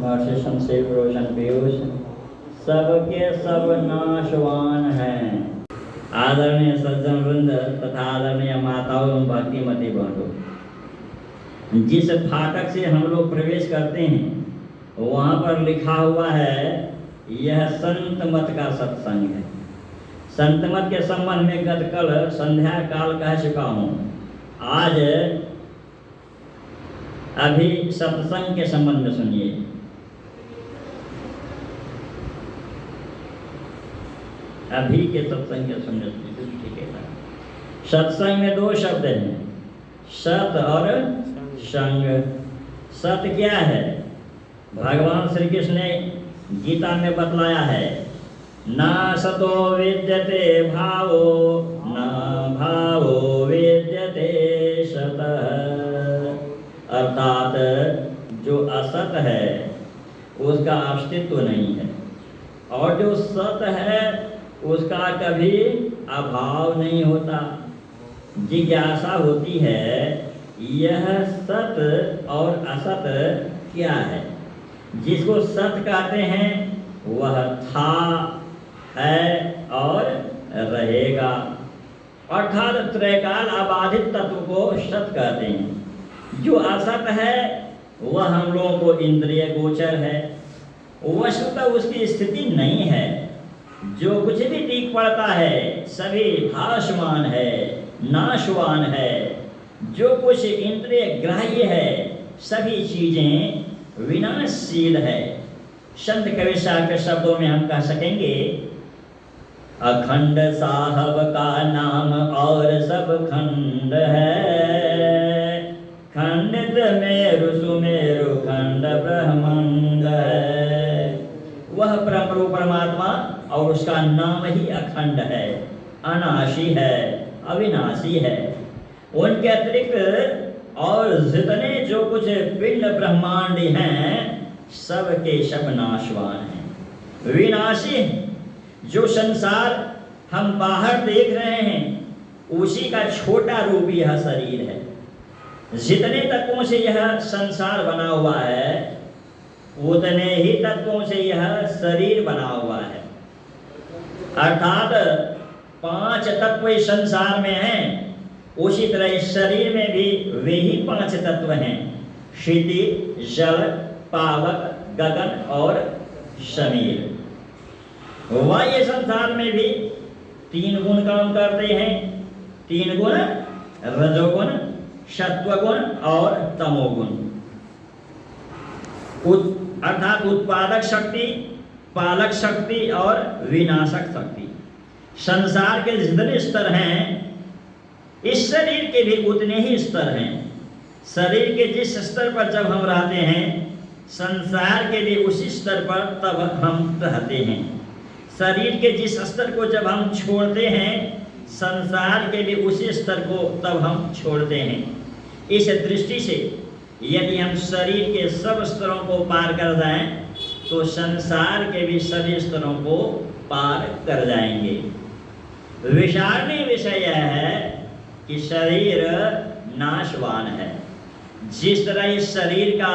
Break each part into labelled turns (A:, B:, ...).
A: महर्षि शमशेर रोशन पीयूष सबके सब नाशवान हैं। आदरणीय सज्जन वृंद तथा आदरणीय माताओं एवं भक्तिमती बहनों, जिस फाटक से हम लोग प्रवेश करते हैं वहाँ पर लिखा हुआ है यह संत मत का सत्संग है। संत मत के संबंध में गत कल संध्या काल कह चुका हूँ। आज अभी सत्संग के संबंध में सुनिए। अभी के सत्संग के सुनने ठीक है। सत्संग में दो शब्द हैं, सत और संग। सत क्या है? भगवान श्री कृष्ण ने गीता में बतलाया है, ना सतो विद्यते भावो न भावो विद्यते सतः। अर्थात जो असत है उसका अस्तित्व नहीं है और जो सत है उसका कभी अभाव नहीं होता। जिज्ञासा होती है यह सत और असत क्या है। जिसको सत कहते हैं वह था, है और रहेगा, अर्थात त्रैकाल अबाधित तत्व को सत कहते हैं। जो असत है वह हम लोगों को इंद्रिय गोचर है, वस्तुतः उसकी स्थिति नहीं है। जो कुछ भी दिख पड़ता है सभी भासमान है, नाशवान है। जो कुछ इंद्रिय ग्राह्य है सभी चीजें विनाशशील है। संत कवि साहब के शब्दों में हम कह सकेंगे, अखंड साहब का नाम और सब खंड है, खंडित मेरु सुमेरु खंड ब्रह्मांड है। वह परम परमात्मा और उसका नाम ही अखंड है, अनाशी है, अविनाशी है। उनके अतिरिक्त और जितने जो कुछ पिंड ब्रह्मांड हैं सब के सब नाशवान हैं, विनाशी हैं। जो संसार हम बाहर देख रहे हैं उसी का छोटा रूप यह शरीर है। जितने तत्वों से यह संसार बना हुआ है उतने ही तत्वों से यह शरीर बना हुआ है। अर्थात 5 तत्व इस संसार में हैं, उसी तरह इस शरीर में भी वे ही 5 तत्व हैं, क्षिति, जल, पावक, गगन और समीर। वायु संसार में भी 3 गुण काम करते हैं। 3 गुण, रजोगुण, सत्वगुण और तमोगुण। अर्थात उत्पादक शक्ति, पालक शक्ति और विनाशक शक्ति। संसार के जितने स्तर हैं इस शरीर के भी उतने ही स्तर हैं। शरीर के जिस स्तर पर जब हम रहते हैं संसार के भी उसी स्तर पर तब हम रहते हैं। शरीर के जिस स्तर को जब हम छोड़ते हैं संसार के भी उसी स्तर को तब हम छोड़ते हैं। इस दृष्टि से यदि हम शरीर के सब स्तरों को पार कर जाएं तो संसार के भी सभी स्तरों को पार कर जाएंगे। विचारणीय विषय यह है कि शरीर नाशवान है। जिस तरह इस शरीर का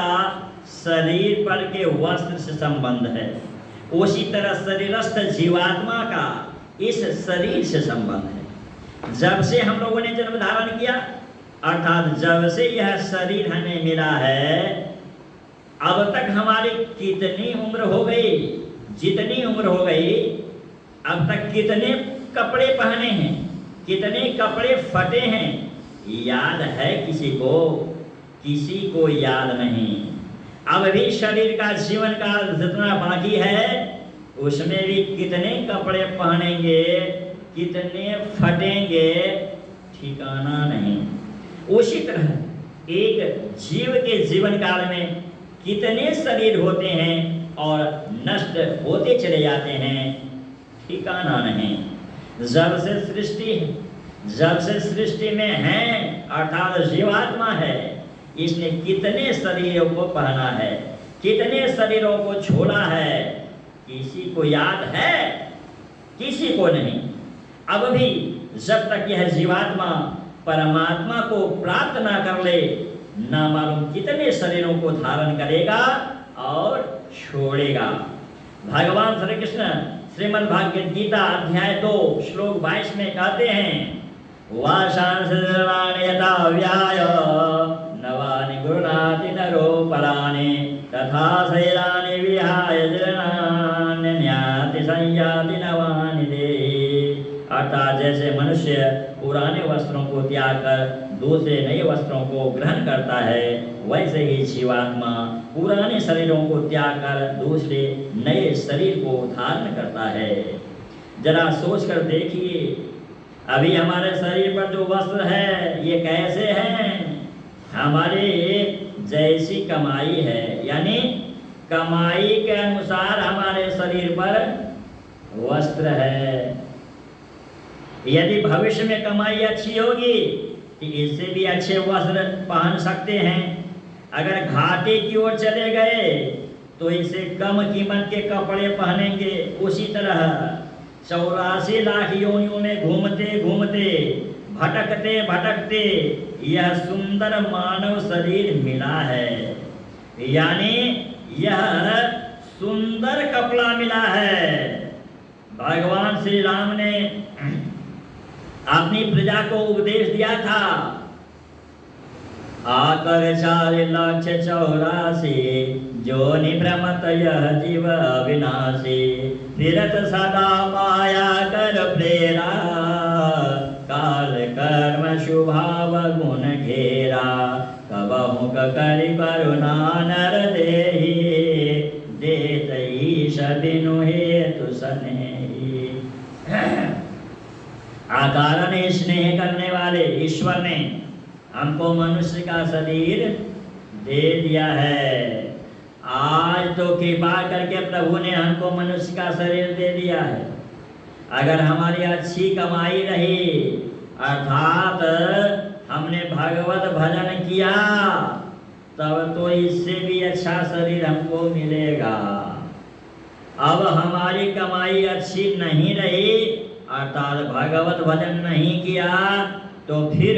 A: शरीर पर के वस्त्र से संबंध है उसी तरह शरीरस्थ जीवात्मा का इस शरीर से संबंध है। जब से हम लोगों ने जन्म धारण किया अर्थात जब से यह शरीर हमें मिला है अब तक हमारी कितनी उम्र हो गई, जितनी उम्र हो गई अब तक कितने कपड़े पहने हैं, कितने कपड़े फटे हैं, याद है किसी को? किसी को याद नहीं। अब भी शरीर का जीवन काल जितना बाकी है उसमें भी कितने कपड़े पहनेंगे, कितने फटेंगे, ठिकाना नहीं। उसी तरह एक जीव के जीवन काल में कितने शरीर होते हैं और नष्ट होते चले जाते हैं, ठिकाना नहीं। जब से सृष्टि में है अर्थात जीवात्मा है, इसने कितने शरीरों को पहना है, कितने शरीरों को छोड़ा है, किसी को याद है? किसी को नहीं। अब भी जब तक यह जीवात्मा परमात्मा को प्राप्त ना कर ले ना मालूम कितने शरीरों को धारण करेगा और छोड़ेगा। भगवान श्री कृष्ण श्रीमद् भागवत गीता अध्याय 2 श्लोक 22 में कहते हैं, वाशांसि यथा व्याय नवानि गृह्णाति नरो पराणि तथा शैलानि विहाय जीर्णान्यन्याति संयाति नवानि देहि। अर्थात जैसे मनुष्य पुराने वस्त्रों को त्याग कर दूसरे नए वस्त्रों को ग्रहण करता है, वैसे ही जीवात्मा पुराने शरीरों को त्याग कर दूसरे नए शरीर को धारण करता है। जरा सोच कर देखिए, अभी हमारे शरीर पर जो वस्त्र है ये कैसे हैं? हमारे जैसी कमाई है, यानी कमाई के अनुसार हमारे शरीर पर वस्त्र है। यदि भविष्य में कमाई अच्छी होगी तो इससे भी अच्छे वस्त्र पहन सकते हैं। अगर घाटे की ओर चले गए तो इससे कम कीमत के कपड़े पहनेंगे। उसी तरह 84 लाख योनियों में घूमते घूमते भटकते भटकते यह सुंदर मानव शरीर मिला है, यानी यह सुंदर कपड़ा मिला है। भगवान श्री राम ने अपनी प्रजा को उपदेश दिया था, आकर 4,84,000 जोनि भ्रमत यह जीव अविनाशी, फिरत सदा माया कर प्रेरा, काल कर्म शुभाव गुण घेरा, कबहु करि करुणा नर देहि, देत ईश बिनु हेतु स्नेही। अकारण स्नेह करने वाले ईश्वर ने हमको मनुष्य का शरीर दे दिया है। आज तो कृपा करके प्रभु ने हमको मनुष्य का शरीर दे दिया है। अगर हमारी अच्छी कमाई रही, अर्थात हमने भगवत भजन किया, तब तो इससे भी अच्छा शरीर हमको मिलेगा। अब हमारी कमाई अच्छी नहीं रही, अर्थात भगवत भजन नहीं किया, तो फिर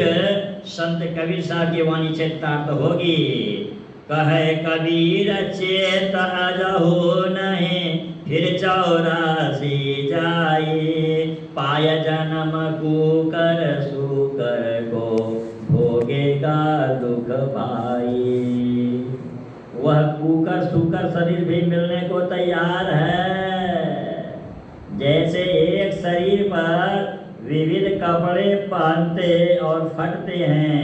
A: संत कबीर साहब की वाणी चरितार्थ होगी। कहे कबीर चेत अजहु नहीं, फिर 84 जाए, पाय जन्म कुकर सुकर को, भोगेगा दुख पाई। वह कुकर सुकर शरीर भी मिलने को तैयार है। जैसे एक शरीर पर विविध कपड़े पहनते और फटते हैं,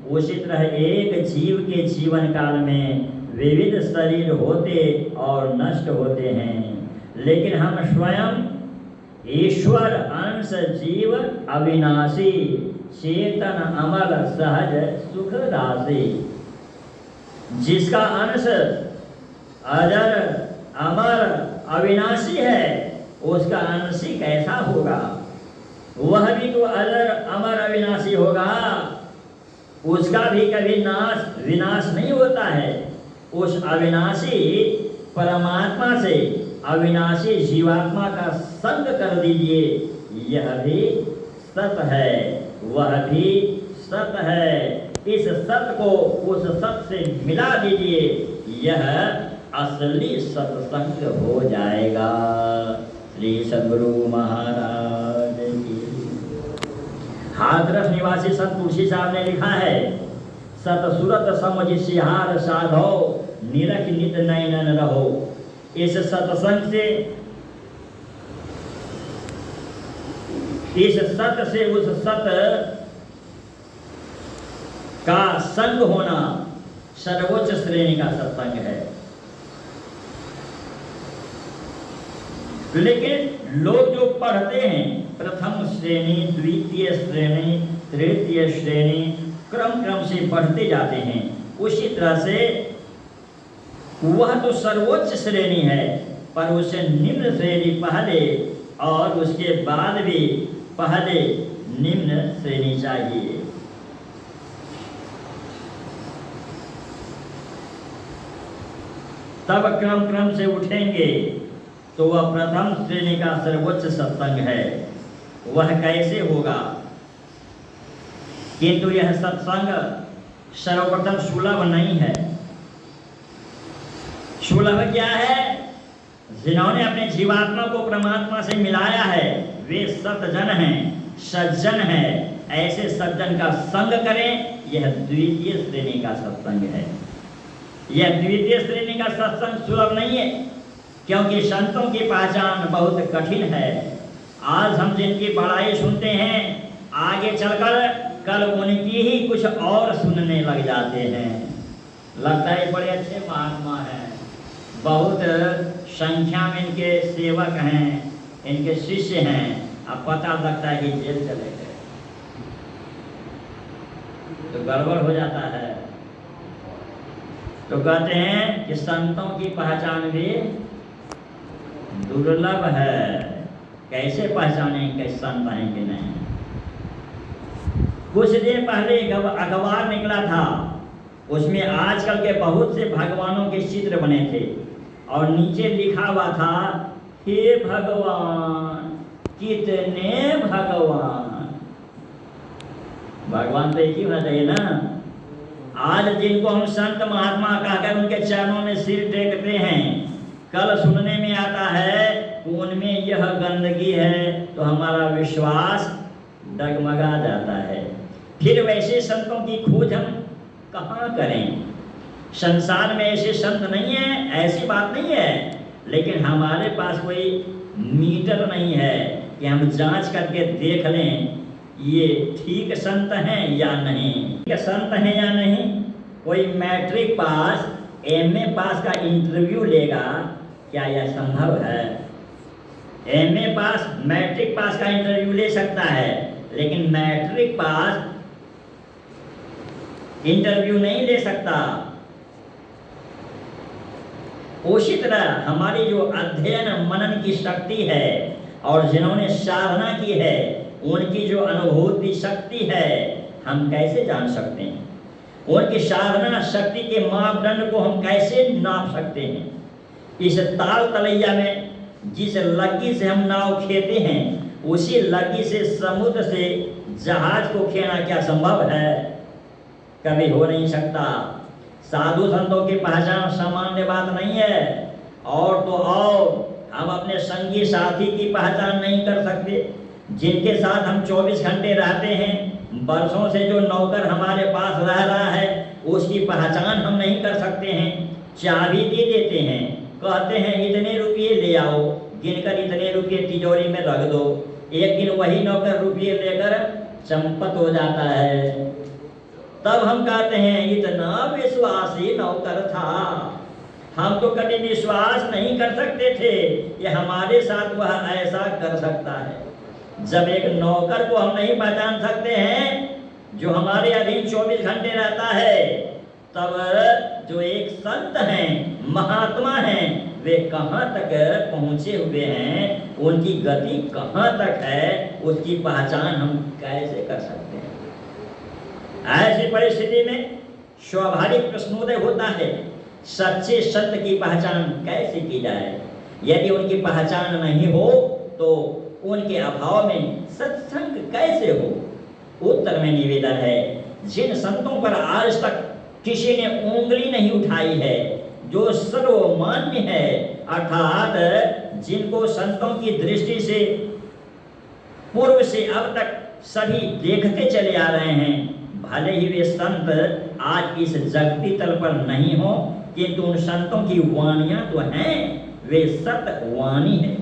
A: उसी तरह एक जीव के जीवन काल में विविध शरीर होते और नष्ट होते हैं। लेकिन हम स्वयं ईश्वर अंश जीव अविनाशी, चेतन अमर सहज सुख राशि, जिसका अंश अजर अमर अविनाशी है, उसका अंश ही कैसा होगा? वह भी तो अजर अमर अविनाशी होगा, उसका भी कभी विनाश नहीं होता है। उस अविनाशी परमात्मा से अविनाशी जीवात्मा का संग कर दीजिए, यह भी सत है, वह भी सत है। इस सत को उस सत से मिला दीजिए, यह असली सत्संग हो जाएगा। श्री सद्गुरु महाराज की। हाथरस निवासी संत तुलसी साहब ने लिखा है, सत सुरत समझ सिहार साधो, निरख नित नयनन रहो। इस सत्संग से, इस सत से उस सत का संग होना सर्वोच्च श्रेणी का सत्संग है। लेकिन लोग जो पढ़ते हैं, प्रथम श्रेणी, द्वितीय श्रेणी, तृतीय श्रेणी, क्रम क्रम से बढ़ते जाते हैं। उसी तरह से वह तो सर्वोच्च श्रेणी है, पर उसे निम्न श्रेणी पहले और उसके बाद भी पहले निम्न श्रेणी चाहिए। तब क्रम क्रम से उठेंगे तो वह प्रथम श्रेणी का सर्वोच्च सत्संग है। वह कैसे होगा? किंतु यह सत्संग सर्वप्रथम सुलभ नहीं है। सुलभ क्या है? जिन्होंने अपने जीवात्मा को परमात्मा से मिलाया है वे सतजन हैं, सज्जन हैं। ऐसे सज्जन का संग करें, यह द्वितीय श्रेणी का सत्संग है। यह द्वितीय श्रेणी का सत्संग सुलभ नहीं है, क्योंकि संतों की पहचान बहुत कठिन है। आज हम जिनकी बड़ाई सुनते हैं, आगे चलकर कल उनकी ही कुछ और सुनने लग जाते हैं। लगता है बड़े अच्छे महात्मा हैं, बहुत संख्या में इनके सेवक हैं, इनके शिष्य हैं, अब पता लगता है कि जेल चले गए, तो गड़बड़ हो जाता है। तो कहते हैं कि संतों की पहचान भी दुर्लभ है। कैसे पहचाने कि संत हैं कि नहीं? कुछ दिन पहले अखबार निकला था, उसमें आजकल के बहुत से भगवानों के चित्र बने थे और नीचे लिखा हुआ था, हे भगवान, कितने भगवान। भगवान तो एक ही होना चाहिए ना। आज जिनको हम संत महात्मा कहकर उनके चरणों में सिर टेकते हैं, कल सुनने में आता है उनमें यह गंदगी है, तो हमारा विश्वास डगमगा जाता है। फिर वैसे संतों की खोज हम कहाँ करें? संसार में ऐसे संत नहीं है, ऐसी बात नहीं है, लेकिन हमारे पास कोई मीटर नहीं है कि हम जांच करके देख लें ये ठीक संत हैं या नहीं। क्या संत हैं या नहीं? कोई मैट्रिक पास, एमए पास का इंटरव्यू लेगा, क्या यह संभव है? एमए पास, मैट्रिक पास का इंटरव्यू ले सकता है, लेकिन मैट्रिक पास इंटरव्यू नहीं ले सकता। उसी तरह हमारी जो अध्ययन मनन की शक्ति है और जिन्होंने साधना की है, उनकी जो अनुभूति शक्ति है, हम कैसे जान सकते हैं? उनकी साधना शक्ति के मापदंड को हम कैसे नाप सकते हैं? इस ताल तलैया में जिस लग्गी से हम नाव खेते हैं, उसी लग्गी से समुद्र से जहाज को खेना क्या संभव है? कभी हो नहीं सकता। साधु संतों की पहचान सामान्य बात नहीं है। और तो और हम अपने संगी साथी की पहचान नहीं कर सकते, जिनके साथ हम 24 घंटे रहते हैं। बरसों से जो नौकर हमारे पास रह रहा है, उसकी पहचान हम नहीं कर सकते हैं। चाबी दे देते हैं, कहते हैं इतने रुपये ले आओ, गिनकर इतने रुपये तिजोरी में रख दो। एक दिन वही नौकर रुपये लेकर चंपत हो जाता है, तब हम कहते हैं इतना विश्वासी नौकर था, हम तो कभी विश्वास नहीं कर सकते थे कि हमारे साथ वह ऐसा कर सकता है। जब एक नौकर को हम नहीं पहचान सकते हैं जो हमारे अधीन 24 घंटे रहता है, तब जो एक संत हैं, महात्मा हैं, वे कहाँ तक पहुँचे हुए हैं, उनकी गति कहाँ तक है, उसकी पहचान हम कैसे कर सकते हैं? ऐसी परिस्थिति में स्वाभाविक प्रश्नोदय होता है, सच्चे संत की पहचान कैसे की जाए? यदि उनकी पहचान नहीं हो तो उनके अभाव में सत्संग कैसे हो? उत्तर में निवेदन है, जिन संतों पर आज तक किसी ने उंगली नहीं उठाई है, जो सर्वमान्य है, अर्थात जिनको संतों की दृष्टि से पूर्व से अब तक सभी देखते चले आ रहे हैं, भले ही वे संत आज इस जगती तल पर नहीं हो, किंतु उन संतों की वाणियां तो हैं, वे सतवाणी है।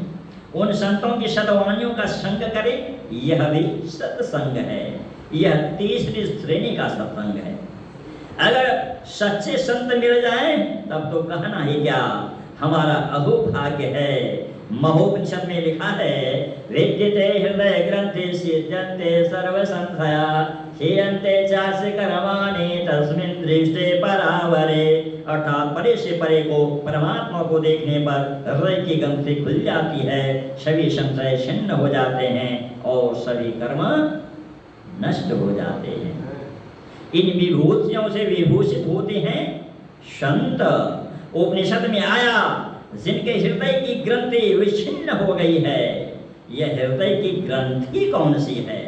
A: उन संतों की सतवाणियों का संग करें, यह भी सत्संग है। यह तीसरी श्रेणी का सत्संग है। अगर सच्चे संत मिल जाएं, तब तो कहना ही क्या, हमारा अहोभाग्य है। महोपनिषद में लिखा है, विद्यते हृदय ग्रंथि सिद्ध्यन्ते सर्व संशया क्षीयन्ते चास्य कर्माणि तस्मिन् दृष्टे परावरे। अर्थात परे से परे को, परमात्मा को देखने पर हृदय की ग्रंथि खुल जाती है, सभी संशय छिन्न हो जाते हैं और सभी कर्म नष्ट हो जाते हैं। इन विभूतियों से विभूषित होते हैं संत। उपनिषद में आया, जिनके हृदय की ग्रंथि विच्छिन्न हो गई है। यह हृदय की ग्रंथि कौन सी है?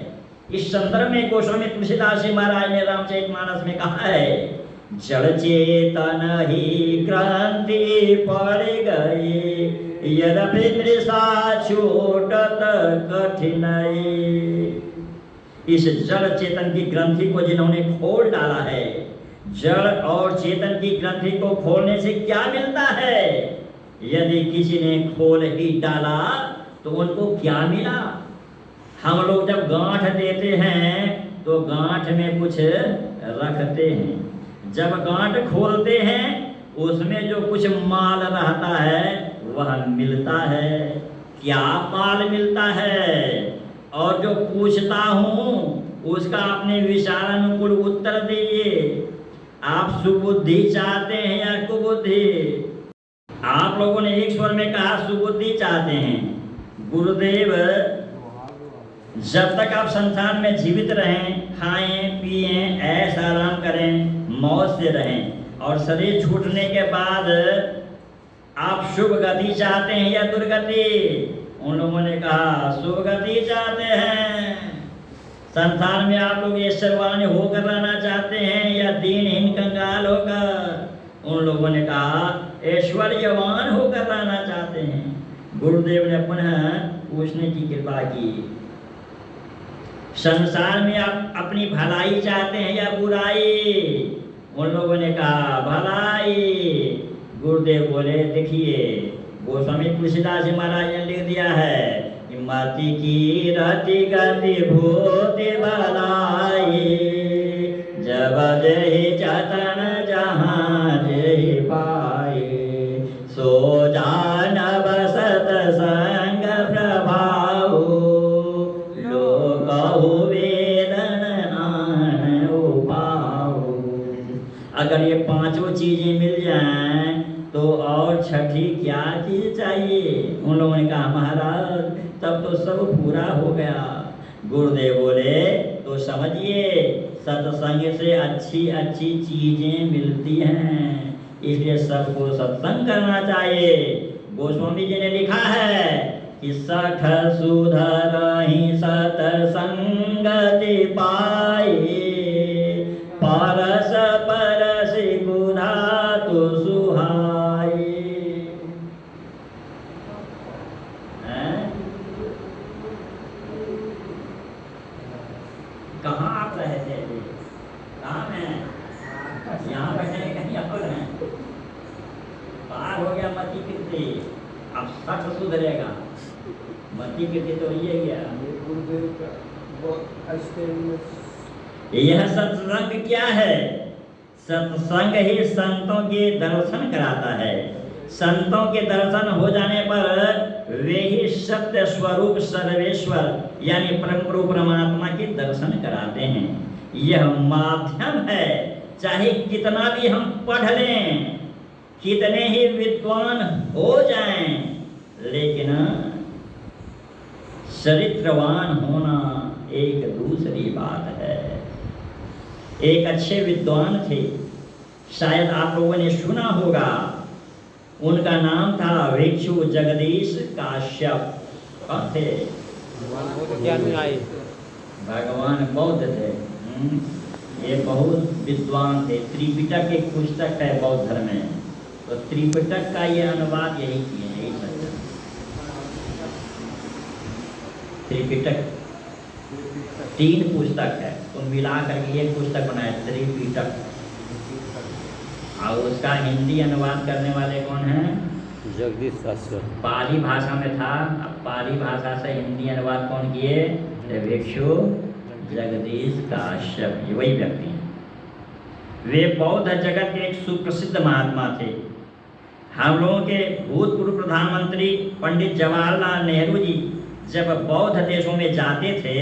A: इस संदर्भ में गोस्वामी तुलसीदास जी महाराज ने रामचरितमानस में कहा है, जड़ चेतन ही ग्रंथि पड़ गई यद्यपि मृषा छूटत कठिनाई। इस जड़ चेतन की ग्रंथि को जिन्होंने खोल डाला है, जड़ और चेतन की ग्रंथि को खोलने से क्या मिलता है? यदि किसी ने खोल ही डाला तो उनको क्या मिला? हम लोग जब गांठ देते हैं तो गांठ में कुछ रखते हैं, जब गांठ खोलते हैं उसमें जो कुछ माल रहता है वह मिलता है। क्या माल मिलता है? और जो पूछता हूँ उसका अपने विचारानुकूल उत्तर दीजिए। आप सुबुद्धि चाहते हैं या कुबुद्धि? आप लोगों ने एक स्वर में कहा सुबुद्धि चाहते हैं। गुरुदेव, जब तक आप संसार में जीवित रहें, खाएं पिएं, ऐश आराम करें, मौज से रहें, और शरीर छूटने के बाद आप शुभ गति चाहते हैं या दुर्गति? उन लोगों ने कहा शुभ गति चाहते हैं। संसार में आप लोग ऐश्वर्यवान होकर रहना चाहते हैं या दीनहीन कंगाल होकर? उन लोगों ने कहा ऐश्वर्यवान होकर रहना चाहते हैं। गुरुदेव ने पुनः पूछने की कृपा की, संसार में आप अपनी भलाई चाहते हैं या बुराई? उन लोगों ने कहा भलाई। गुरुदेव बोले देखिए, गोस्वामी तुलसीदास जी महाराज ने लिख दिया है कि मति की रति गति भूति भलाई, जब जहि चतन जहाँ जहि पाए, सो जानब सतसंग प्रभाव, लोकहु वेदन आन उपाऊ। अगर ये पांचों चीजें मिल जाएं तो और छठी क्या चीज चाहिए? उन लोगों ने कहा महाराज तब तो सब पूरा हो गया। गुरुदेव बोले तो समझिए, सत्संग से अच्छी अच्छी चीजें मिलती हैं, इसलिए सबको सत्संग करना चाहिए। गोस्वामी जी ने लिखा है कि सठ सुधरहि सत्संगति पाए, परस परस गुधा तो सुहाए। कहाँ आप रहे थे? कहाँ हैं? यहाँ बैठे कहीं और हैं? पार हो गया मति कीर्ति, अब सठ सुधरेगा। मति कीर्ति तो ये गया। यह सत्संग क्या है? सत्संग ही संतों के दर्शन कराता है। संतों के दर्शन हो जाने पर वे ही सत्य स्वरूप सर्वेश्वर यानी परम प्रभु परमात्मा के दर्शन कराते हैं। यह माध्यम है। चाहे कितना भी हम पढ़ लें, कितने ही विद्वान हो जाएं, लेकिन चरित्रवान होना एक दूसरी बात है। एक अच्छे विद्वान थे, शायद आप लोगों ने सुना होगा, उनका नाम था भिक्षु जगदीश काश्यप। कौन थे? भगवान बौद्ध थे। ये बहुत विद्वान थे। त्रिपिटक एक पुस्तक है बौद्ध धर्म में, तो त्रिपिटक का ये अनुवाद यही किए हैं, यही सत्य। त्रिपिटक 3 पुस्तक है, तो मिला करके एक पुस्तक बनाए त्रिपिटक। और उसका हिंदी अनुवाद करने वाले कौन हैं?
B: जगदीश काश्यप।
A: पाली भाषा में था, अब पाली भाषा से हिंदी अनुवाद कौन किए? भिक्षु जगदीश काश्यप, ये वही व्यक्ति हैं। वे बौद्ध जगत के एक सुप्रसिद्ध महात्मा थे। हम लोगों के भूतपूर्व प्रधानमंत्री पंडित जवाहरलाल नेहरू जी जब बौद्ध देशों में जाते थे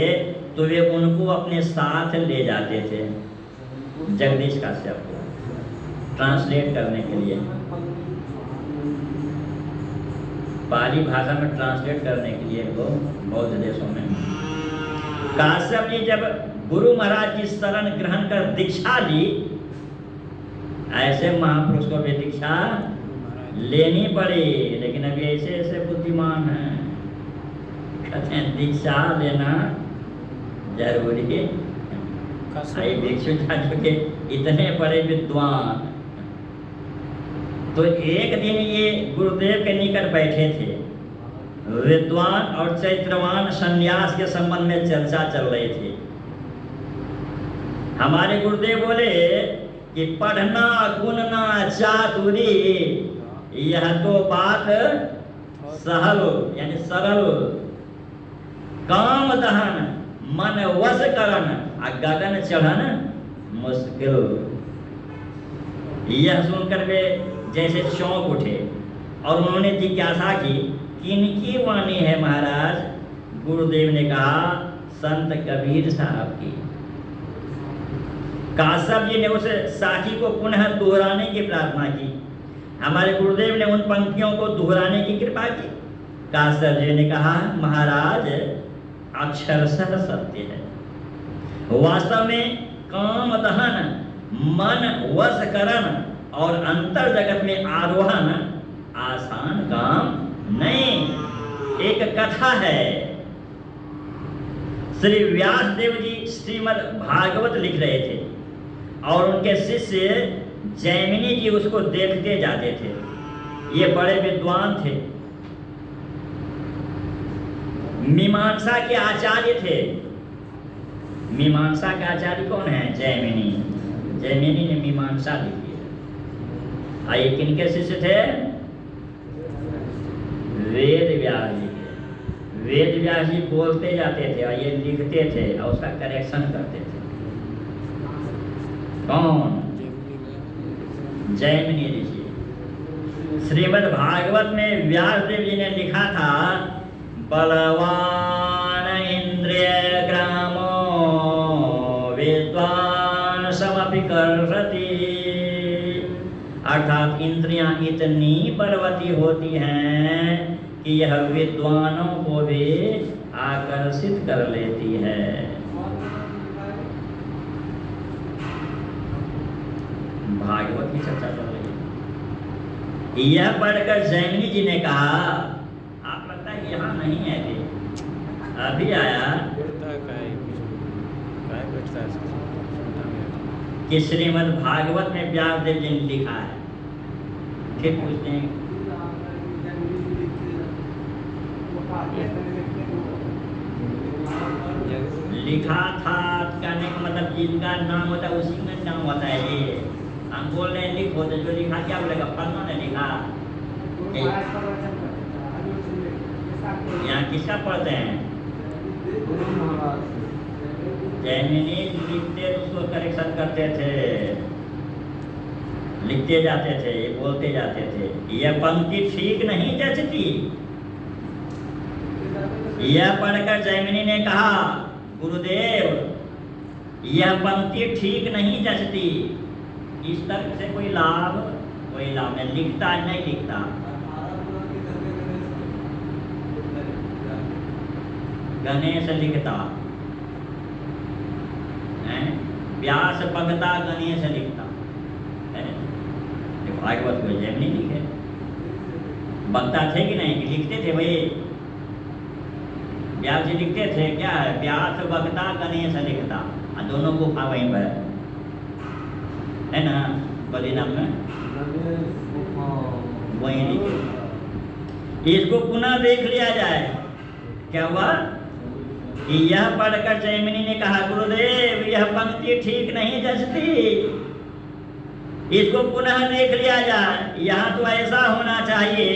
A: तो वे उनको अपने साथ ले जाते थे, जगदीश काश्यप को ट्रांसलेट करने के लिए, पाली भाषा में ट्रांसलेट करने के लिए वो बौद्ध देशों में। काश्यप जी जब गुरु महाराज की शरण ग्रहण कर दीक्षा ली, ऐसे महापुरुष को भी दीक्षा लेनी पड़ी, लेकिन अभी ऐसे ऐसे बुद्धिमान हैं, कहते हैं दीक्षा लेना जरूरी है। भिक्षु के इतने बड़े विद्वान, तो एक दिन ये गुरुदेव के निकट बैठे थे, विद्वान और चैत्रवान संन्यास के संबंध में चर्चा चल रही थी। हमारे गुरुदेव बोले कि पढ़ना गुणना चातुरी, यह तो बात सहल यानी सरल, काम दहन मन वश करन आ गगन चढ़न मुश्किल। यह सुनकर वे जैसे चौंक उठे और उन्होंने जिज्ञासा की, किनकी वाणी है महाराज? गुरुदेव ने कहा, संत कबीर साहब की। काश्यप जी ने उस साखी को पुनः दोहराने की प्रार्थना की। हमारे गुरुदेव ने उन पंक्तियों को दोहराने की कृपा की। काश्यप जी ने कहा, महाराज अक्षरशः सत्य है। वास्तव में काम दहन मन वश करन और अंतर जगत में आरोहण आसान काम नहीं। एक कथा है, श्री व्यास देव जी श्रीमद् भागवत लिख रहे थे और उनके शिष्य जैमिनी जी उसको देखते जाते थे। ये बड़े विद्वान थे, मीमांसा के आचार्य थे। मीमांसा के आचार्य कौन है? जैमिनी। जैमिनी ने मीमांसा लिखी है। आइए, किनके शिष्य थे? वेद व्यास जी के। वेद व्यास जी बोलते जाते थे और ये लिखते थे और उसका करेक्शन करते थे। कौन? जैमिनी ऋषि। श्रीमद् भागवत में व्यास देव जी ने लिखा था, बलवान इंद्रिय ग्रामो विद्वान समपि कर्षति। अर्थात इंद्रियां इतनी बलवती होती हैं कि यह विद्वानों को भी आकर्षित कर लेती है। भागवत की चर्चा चल रही है। यह पढ़कर जैमिनी जी ने कहा, आप लगता है यहाँ नहीं है अभी आया कि श्रीमद् भागवत में व्यास देव जी ने लिखा है। फिर पूछते हैं, लिखा था कहने का मतलब जिनका नाम होता है उसी में नाम होता है। ये हम बोल रहे हैं लिखो, तो जो लिखा क्या बोलेगा? फलना ने लिखा। यहाँ किसका पढ़ते हैं? जैमिनी लिखते तो उसको करेक्शन करते थे, लिखते जाते थे, ये बोलते जाते थे, यह पंक्ति ठीक नहीं जचती। यह पढ़कर जैमिनी ने कहा, गुरुदेव यह पंक्ति ठीक नहीं जचती। इस तर्क से कोई लाभ नहीं। लिखता नहीं लिखता। गणेश लिखता है, व्यास भगता गणेश लिखता है। भागवत को जैमिनी लिखे। भक्ता थे कि नहीं? कि लिखते थे भाई? व्यास जी लिखते थे क्या है? व्यास भगता गणेश लिखता। दोनों गुफा वहीं पर है ना, बद्रीनाथ में वहीं लिखे। इसको पुनः देख लिया जाए। क्या हुआ कि यह पढ़कर जैमिनी ने कहा, गुरुदेव यह पंक्ति ठीक नहीं जचती, इसको पुनः देख लिया जाए। यहाँ तो ऐसा होना चाहिए,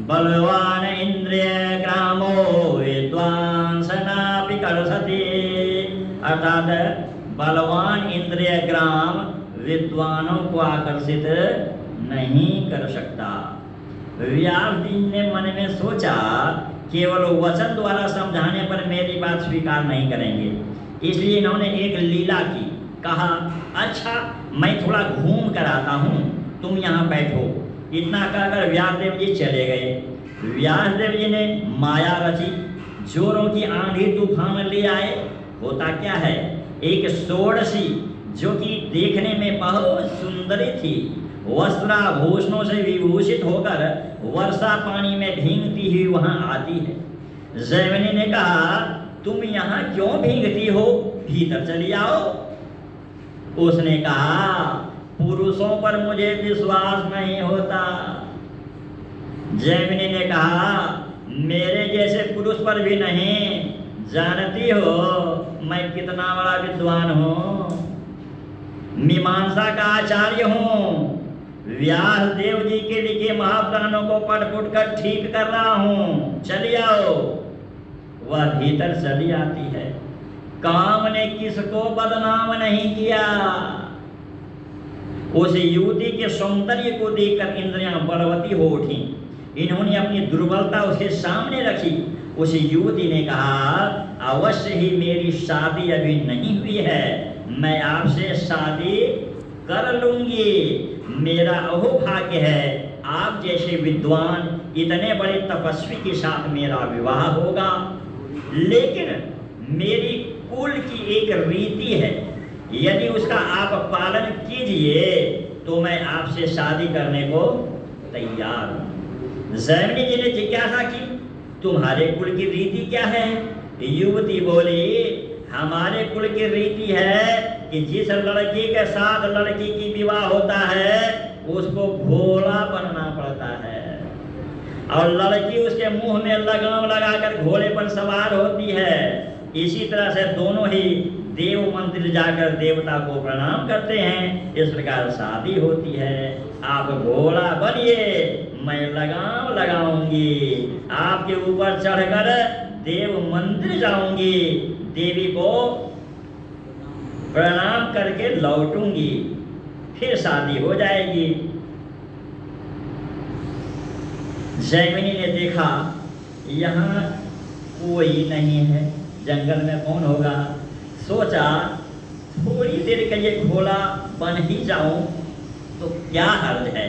A: बलवान इंद्रिय ग्रामो विद्वान सनापि कर्षति। अर्थात बलवान इंद्रिय ग्राम विद्वानों को आकर्षित नहीं कर सकता। व्यास जी ने मन में सोचा, केवल वचन द्वारा समझाने पर मेरी बात स्वीकार नहीं करेंगे, इसलिए इन्होंने एक लीला की। कहा, अच्छा मैं थोड़ा घूम कर आता हूँ, तुम यहाँ बैठो। इतना कहकर व्यासदेव जी चले गए। व्यासदेव जी ने माया रची, जोरों की आंधी तूफान ले आए। होता क्या है, एक षोडशी जो कि देखने में बहुत सुंदरी थी, वस्त्राभूषणों से विभूषित होकर वर्षा पानी में भींगती हुई वहां आती है। जैमिनी ने कहा, तुम यहाँ क्यों भींगती हो? भीतर चली आओ। उसने कहा, पुरुषों पर मुझे विश्वास नहीं होता। जैमिनी ने कहा मेरे जैसे पुरुष पर भी नहीं। जानती हो मैं कितना बड़ा विद्वान हूँ, मीमांसा का आचार्य हूँ। व्यास देव जी के लिखे महापुराणों को पढ़ फुट कर ठीक कर रहा हूँ, चली आओ। वह भीतर चली आती है। काम ने किसको बदनाम नहीं किया। उस युवती के सौंदर्य को देखकर इंद्रियां बलवती हो उठी। इन्होंने अपनी दुर्बलता उसके सामने रखी। उस युवती ने कहा अवश्य ही मेरी शादी अभी नहीं हुई है, मैं आपसे शादी कर लूंगी। मेरा अहोभाग्य है आप जैसे विद्वान इतने बड़े तपस्वी के साथ मेरा विवाह होगा। लेकिन मेरी कुल की एक रीति है, यदि उसका आप पालन कीजिए तो मैं आपसे शादी करने को तैयार हूं। जैमिनी जी ने जिज्ञासा की तुम्हारे कुल की रीति क्या है? युवती बोली हमारे कुल की रीति है कि जिस लड़की के साथ लड़की की विवाह होता है उसको घोड़ा बनना पड़ता है, और लड़की उसके मुंह में लगाम लगाकर घोड़े पर सवार होती है। इसी तरह से दोनों ही देव मंदिर जाकर देवता को प्रणाम करते हैं। इस प्रकार शादी होती है। आप घोड़ा बनिए, मैं लगाम लगाऊंगी, आपके ऊपर चढ़कर देव मंदिर जाऊंगी, देवी को प्रणाम करके लौटूंगी, फिर शादी हो जाएगी। जैमिनी ने देखा यहाँ कोई नहीं है, जंगल में कौन होगा। सोचा थोड़ी देर के लिए घोड़ा बन ही जाऊं तो क्या हर्ज है,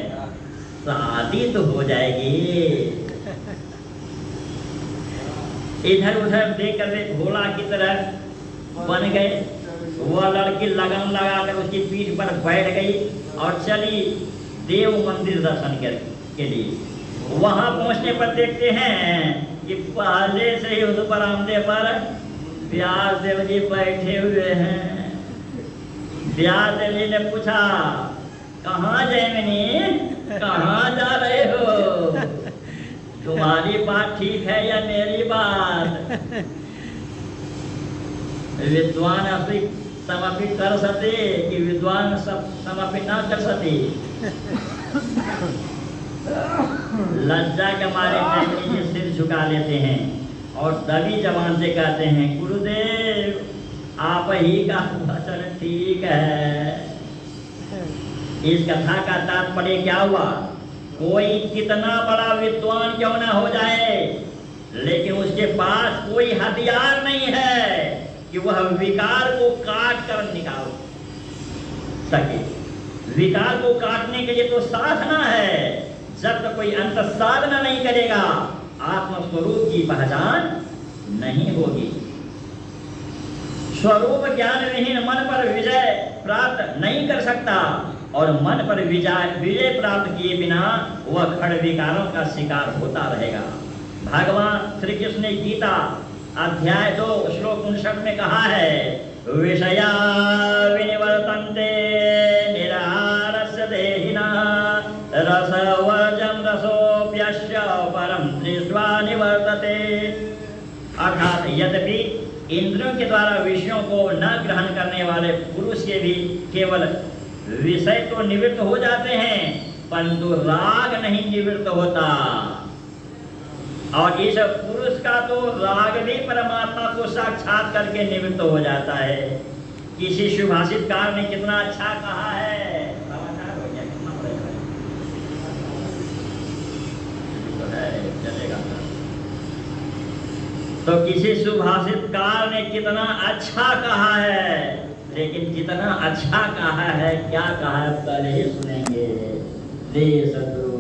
A: शादी तो हो जाएगी। इधर उधर देख कर वे घोड़ा की तरह बन गए। वह लड़की लगाम लगाकर उसकी पीठ पर बैठ गई और चली देव मंदिर दर्शन के लिए। वहां पहुंचने पर देखते हैं कि पहले से ही उस बरामदे पर व्यास देव जी बैठे हुए हैं। व्यास देव जी ने पूछा कहाँ जैमिनी, कहाँ जा रहे हो? तुम्हारी बात ठीक है या मेरी बात? विद्वान अपनी समापित कर सके कि विद्वान सब समापित ना कर सके। लज्जा के मारे जैमिनी जी सिर झुका लेते हैं और दबी जबान से कहते हैं गुरुदेव आप ही का वचन ठीक है। इस कथा का तात्पर्य क्या हुआ? कोई कितना बड़ा विद्वान क्यों ना हो जाए, लेकिन उसके पास कोई हथियार नहीं है कि वह विकार को काट कर निकाल सके। विकार को काटने के लिए तो साधना है। जब तक कोई अंत साधना नहीं करेगा आत्मस्वरूप की पहचान नहीं होगी। स्वरूप ज्ञान विहीन मन पर विजय प्राप्त नहीं कर सकता, और मन पर विजय प्राप्त किए बिना वह खड़ विकारों का शिकार होता रहेगा। भगवान श्री कृष्ण ने गीता अध्याय 2 श्लोक 59 में कहा है विषया विनिवर्तन्ते निराहारस्य देहिना रसवर्जं रसोऽप्यस्य परं दृष्ट्वा निवर्तते। अर्थात यद्यपि इंद्रियों के द्वारा विषयों को न ग्रहण करने वाले पुरुष के भी केवल विषय तो निवृत्त हो जाते हैं, परंतु राग नहीं निवृत्त होता। और इस पुरुष का तो राग भी परमात्मा को साक्षात करके निवृत्त हो जाता है। किसी सुभाषितकार ने कितना अच्छा कहा है, समाचार हो गया कितना चलेगा। तो किसी सुभाषितकार ने कितना अच्छा कहा है, लेकिन कितना अच्छा कहा है, क्या कहा है, कल ही सुनेंगे। जय सद्गुरु।